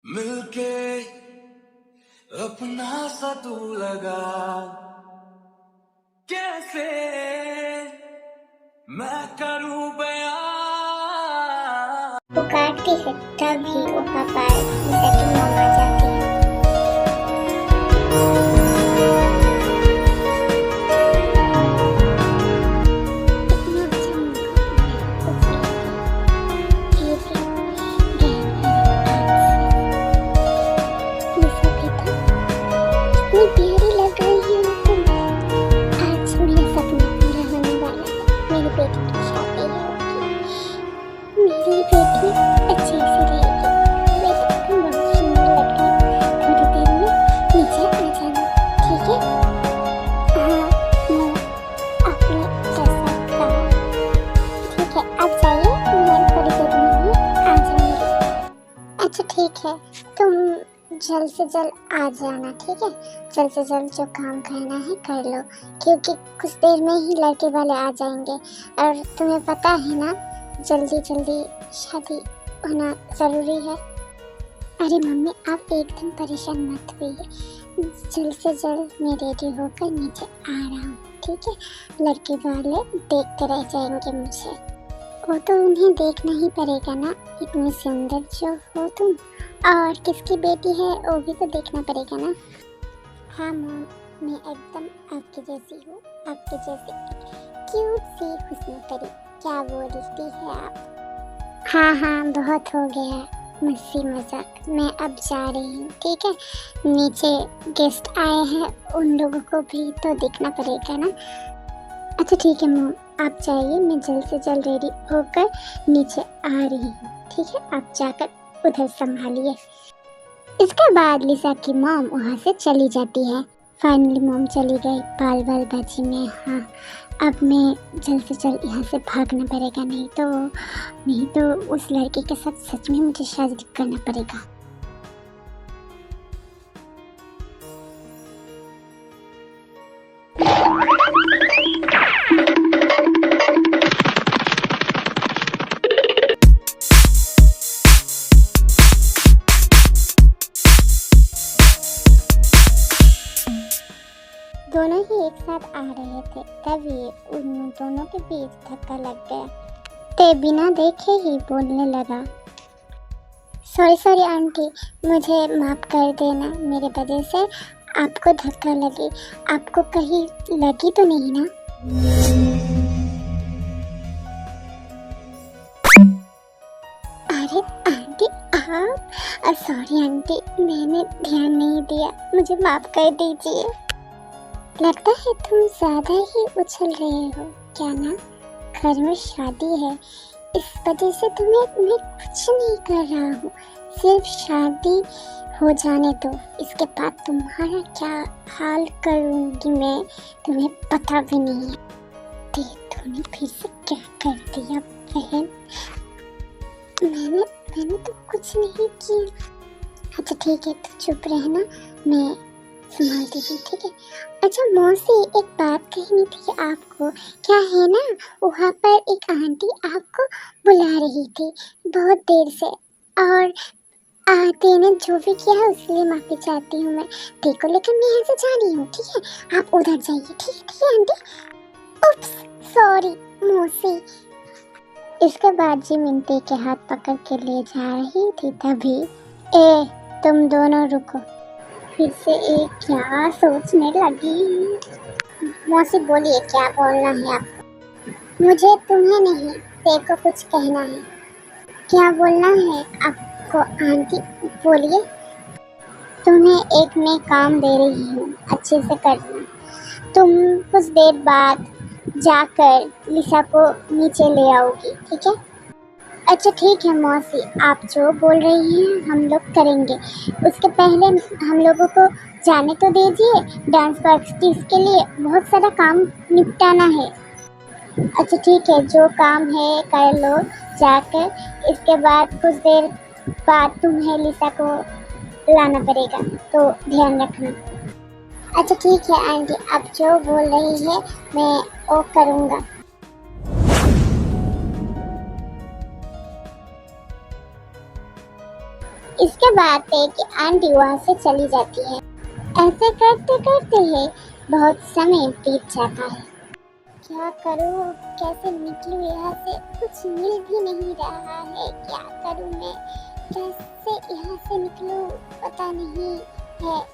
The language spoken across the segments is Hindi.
मिलके अपना सा तू लगा, कैसे मैं करूं बयां। पुकारती है तभी वहाँ पर सकी मम आ जाती है। इतना अच्छा मौका मैं कुछ नहीं किया। ये भी गहरी रात कितनी प्यारी लग रही है तुम। आज मेरा सपना पूरा होने वाला है। मेरी बेटी की शादी होगी, मेरी बेटी अच्छे से रहेगी। बेटा तुम बहुत सुंदर लग रही हो। थोड़ी देर में नीचे आ जाना, ठीक है? हाँ, मैं आपने जैसा कहा, ठीक है, आप जाइए, मैं थोड़ी देर में ही आ जाऊंगी। अच्छा ठीक है, तुम जल्द से जल्द आ जाना, ठीक है? जल्द से जल्द जो काम करना है कर लो, क्योंकि कुछ देर में ही लड़के वाले आ जाएंगे और तुम्हें पता है ना, जल्दी जल्दी शादी होना ज़रूरी है। अरे मम्मी, आप एकदम परेशान मत होइए। जल्द से जल्द मैं रेडी होकर नीचे आ रहा हूँ, ठीक है? लड़के वाले देखते रह जाएंगे मुझे। वो तो उन्हें देखना ही पड़ेगा ना, इतनी सुंदर जो हो तुम, और किसकी बेटी है वो भी तो देखना पड़ेगा ना। हाँ मॉम, मैं एकदम आपके जैसी हूँ, आपके जैसी क्यूट सी हुस्न परी। क्या बोलती है आप? हाँ हाँ, बहुत हो गया मस्ती मजाक, मैं अब जा रही हूँ, ठीक है? नीचे गेस्ट आए हैं, उन लोगों को भी तो देखना पड़ेगा ना। अच्छा ठीक है मॉम, आप जाइए, मैं जल्द से जल्द रेडी होकर नीचे आ रही हूँ, ठीक है? आप जाकर उधर संभालिए। इसके बाद लिसा की मॉम वहाँ से चली जाती है। फाइनली मॉम चली गई, बाल बाल बाजी में। हाँ, अब मैं जल्द से जल्द यहाँ से भागना पड़ेगा, नहीं तो उस लड़के के साथ सच में मुझे शादी करना पड़ेगा। दोनों ही एक साथ आ रहे थे, तभी उन दोनों के बीच धक्का लग गया। ते बिना देखे ही बोलने लगा, सॉरी आंटी, मुझे माफ कर देना, मेरे वजह से आपको धक्का लगी। आपको कहीं लगी तो नहीं ना? अरे आंटी आप, सॉरी आंटी, मैंने ध्यान नहीं दिया, मुझे माफ कर दीजिए। लगता है तुम ज्यादा ही उछल रहे हो, क्या ना? घर में शादी है, इस वजह से तुम्हें मैं कुछ नहीं कर रहा हूँ। सिर्फ शादी हो जाने दो, इसके बाद तुम्हारा क्या हाल करूँगी मैं तुम्हें पता भी नहीं है। तूने फिर से क्या कर दिया बहन? मैंने तो कुछ नहीं किया। अच्छा ठीक है, तो चुप रहना, मैं संभालती हूँ, ठीक है? अच्छा मौसी, एक बात कहनी थी आपको। क्या है ना, वहाँ पर एक आंटी आपको बुला रही थी बहुत देर से, और तेने जो भी किया है उसके लिए माफी चाहती हूँ मैं। देखो लेकिन मैं यहाँ से जा रही हूँ, ठीक है? आप उधर जाइए, ठीक है आंटी? उप्स, सॉरी मौसी। इसके बाद जी मिंटी के हाथ पकड़ के ले जा रही थी, तभी तुम दोनों रुको। फिर से एक क्या सोचने लगी। मौसी बोलिए, क्या बोलना है आपको? मुझे तुम्हें नहीं, तेरे को कुछ कहना है। क्या बोलना है आपको आंटी? बोलिए। तुम्हें एक मैं काम दे रही हूँ, अच्छे से करना। तुम कुछ देर बाद जाकर लिसा को नीचे ले आओगी, ठीक है? अच्छा ठीक है मौसी, आप जो बोल रही हैं हम लोग करेंगे। उसके पहले हम लोगों को जाने तो दीजिए, डांस प्रैक्टिस के लिए बहुत सारा काम निपटाना है। अच्छा ठीक है, जो काम है कर लो जाकर, इसके बाद कुछ देर बाद तुम्हें लिसा को लाना पड़ेगा, तो ध्यान रखना। अच्छा ठीक है आंटी, आप जो बोल रही है मैं वो करूँगा। इसके बाद थे कि आंटी वहाँ से चली जाती है। ऐसे करते करते ही बहुत समय बीत जाता है। क्या करूँ, कैसे निकलूँ यहाँ से, कुछ मिल भी नहीं रहा है। क्या करूँ मैं, कैसे यहाँ से निकलूँ, पता नहीं है।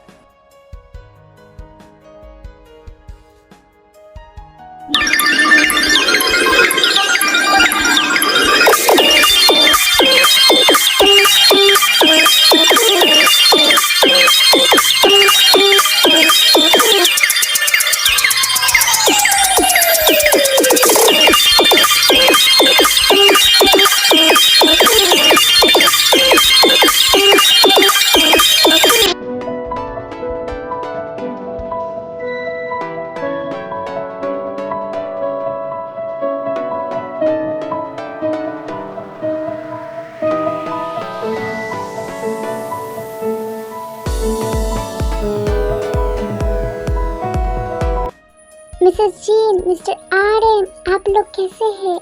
मिसेस जी, मिस्टर आर्यन, आप लोग कैसे हैं?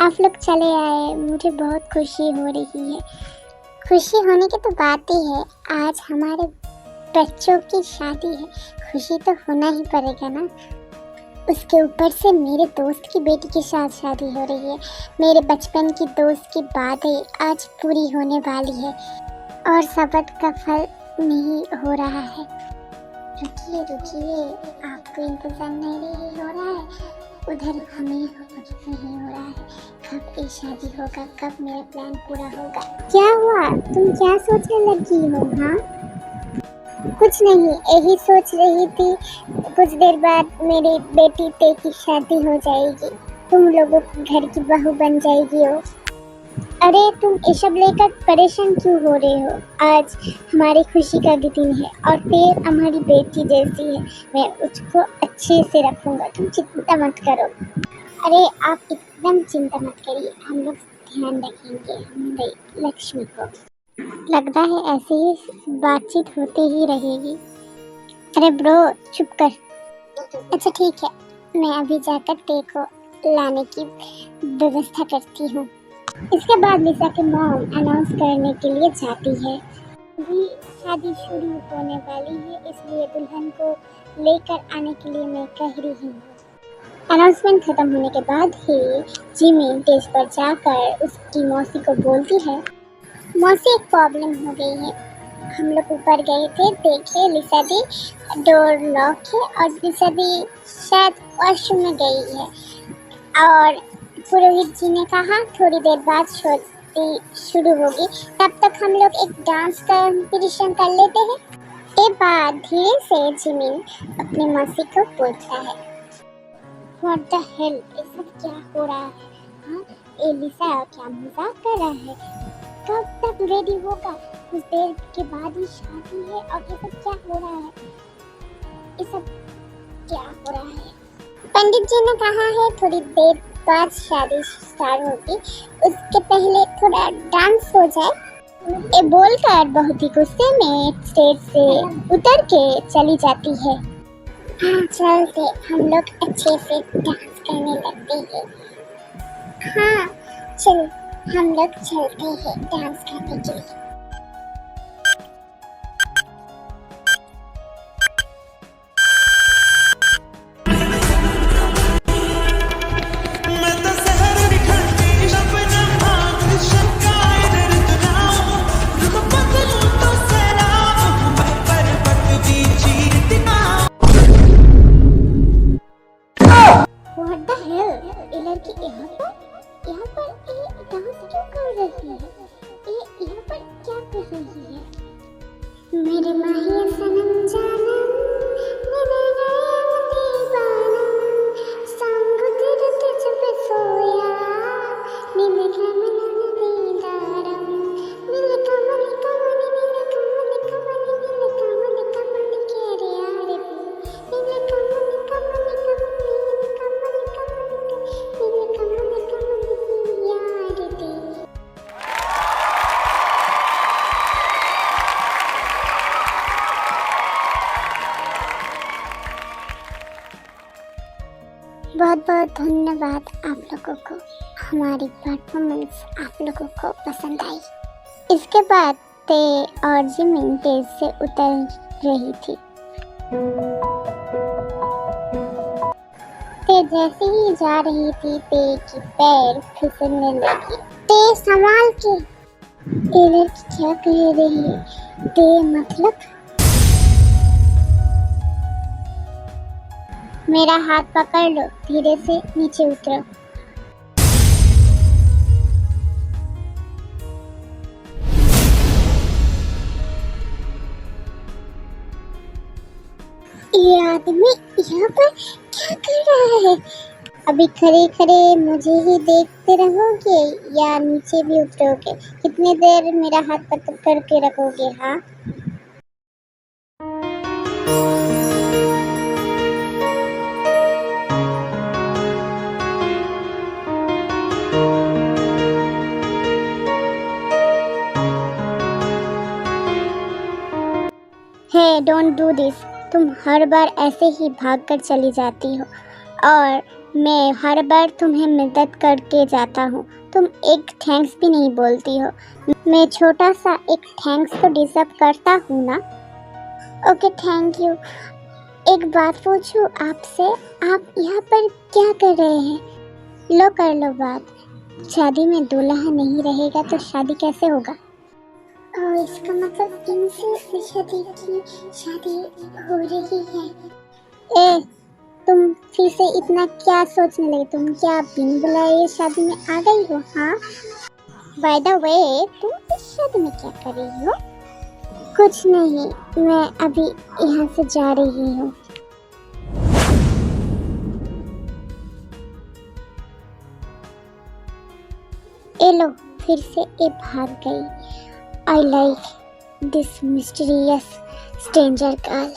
आप लोग चले आए, मुझे बहुत खुशी हो रही है। खुशी होने की तो बात ही है, आज हमारे बच्चों की शादी है, खुशी तो होना ही पड़ेगा ना। उसके ऊपर से मेरे दोस्त की बेटी के साथ शादी हो रही है। मेरे बचपन की दोस्त की बातें आज पूरी होने वाली है और सब्र का फल नहीं हो रहा है। रुकिए रुकिए, आपको इंतजार नहीं हो रहा है, उधर हमें नहीं हो रहा है। कब ये शादी होगा, कब मेरा प्लान पूरा होगा। क्या हुआ, तुम क्या सोचने लगी हो? हाँ कुछ नहीं, यही सोच रही थी कुछ देर बाद मेरी बेटी ते की शादी हो जाएगी, तुम लोगों को घर की बहू बन जाएगी हो। अरे तुम ये सब लेकर परेशान क्यों हो रहे हो? आज हमारी खुशी का दिन है और फिर हमारी बेटी जैसी है, मैं उसको अच्छे से रखूंगा, तुम चिंता मत करो। अरे आप एकदम चिंता मत करिए, हम लोग ध्यान रखेंगे हमारे लक्ष्मी को। लगता है ऐसे ही बातचीत होते ही रहेगी। अरे ब्रो चुप कर। अच्छा ठीक है, मैं अभी जाकर ते को लाने की व्यवस्था करती हूँ। इसके बाद लिसा के मॉम अनाउंस करने के लिए जाती है। अभी शादी शुरू होने वाली है, इसलिए दुल्हन को लेकर आने के लिए मैं कह रही हूँ। अनाउंसमेंट खत्म होने के बाद ही जिमी स्टेज पर जाकर उसकी मौसी को बोलती है, मौसी एक प्रॉब्लम हो गई है। हम लोग ऊपर गए थे, देखे लिसा दी डोर लॉक है और लिसा दी शायद वॉशरूम में गई है और पुरोहित जी ने कहा थोड़ी देर बाद शादी शुरू होगी, तब तक हम लोग एक डांस कंपटीशन कर लेते हैं। ये बात धीरे से जिमिन अपनी मौसी को बोलता है। What the hell, ये सब क्या हो रहा है? हाँ, एलिसा क्या मजाक कर रहा है? कब तक रेडी होगा? कुछ देर के बाद ही शादी है और ये सब क्या हो रहा है? ये सब क्या हो रहा है? पंडित जी ने कहा है थोड़ी देर बाद शादी स्टार्ट होगी, उसके पहले थोड़ा डांस हो जाए। ये बोलकर बहुत ही गुस्से में स्टेज से उतर के चली जाती है। हाँ चलते, हम लोग अच्छे से डांस करने लगते हैं। हाँ चलो, हम लोग चलते हैं डांस करने के लिए। What the hell? ये लड़की यहाँ पर डांस क्यों कर रही है? ये यहाँ पर क्या कर रही है? मेरे माहिया सनम जानम, मेरे नयन दीवानम, संग तेरे तुझ पे सोया, नील कमल दीदारम, नील कमल कमल नील कमल कमल नील कमल कमल के रे यारे, नील कमल कमल कमल नील कमल यार दे। बहुत बहुत धन्यवाद आप लोगों को, हमारी परफॉर्मेंस आप लोगों को पसंद आई। इसके बाद ते और जिमिन तेज से उतर रही थी। ते जैसे ही जा रही थी, ते की पैर फिसलने लगी। ते संभाल के। ये लड़की क्या कह रही है? ते मतलब? मेरा हाथ पकड़ लो, धीरे से नीचे उतरो। ये आदमी यहाँ पर क्या कर रहा है? अभी खड़े खड़े मुझे ही देखते रहोगे या नीचे भी उतरोगे? कितनी देर मेरा हाथ पकड़ के रखोगे? हाँ, हे डोंट डू दिस। तुम हर बार ऐसे ही भागकर चली जाती हो और मैं हर बार तुम्हें मदद करके जाता हूँ। तुम एक थैंक्स भी नहीं बोलती हो। मैं छोटा सा एक थैंक्स तो डिजर्व करता हूँ ना? Okay, thank you. एक बात पूछूं आपसे, आप यहाँ पर क्या कर रहे हैं? लो कर लो बात। शादी में दूल्हा नहीं रहेगा तो शादी कैसे होगा? और इसका मतलब इनसे शादी हो रही है। ए, तुम फिर से इतना क्या सोचने लगे? तुम क्या बिन बुलाए शादी में आ गई हो? हाँ, बाय द वे, तुम इस शादी में क्या कर रही हो? कुछ नहीं, मैं अभी यहाँ से जा रही हूँ। ए लो, फिर से ये भाग गई। I like this mysterious stranger girl.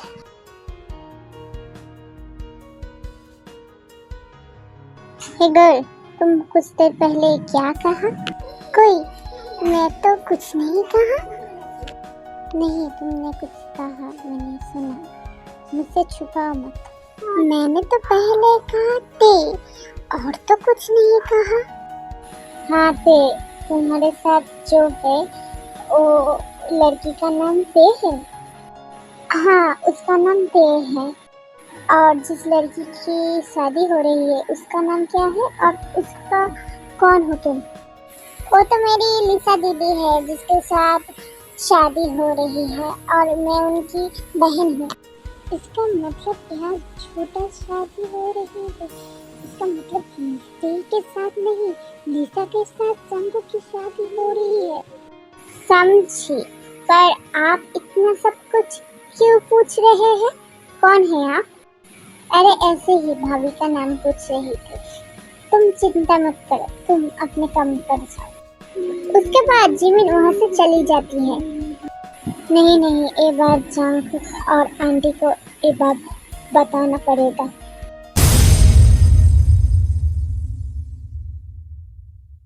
Hey girl, तुम कुछ देर पहले क्या कहा? कोई, मैं तो कुछ नहीं कहा। नहीं, तुमने कुछ कहा, मैंने सुना। मुझसे छुपाओ मत। मैंने तो पहले कहा ते, और तो कुछ नहीं कहा। हाँ ते, तुम्हारे साथ जो है वो लड़की का नाम ते है। हाँ, उसका नाम ते है। और जिस लड़की की शादी हो रही है उसका नाम क्या है? और उसका कौन हो तुम? वो तो मेरी लिसा दीदी है जिसके साथ शादी हो रही है और मैं उनकी बहन हूँ। इसका मतलब यहाँ छोटा शादी हो रही है। इसका मतलब ते के साथ नहीं, लिसा के साथ जंगू की शादी हो रही है। समझी, पर आप इतना सब कुछ क्यों पूछ रहे हैं? कौन है आप? अरे ऐसे ही भाभी का नाम पूछ रही थी। तुम चिंता मत करो, तुम अपने काम कर जाओ। उसके बाद जिमिन वहाँ से चली जाती है। नहीं, ये बात जंगू और आंटी को ये बात बताना पड़ेगा।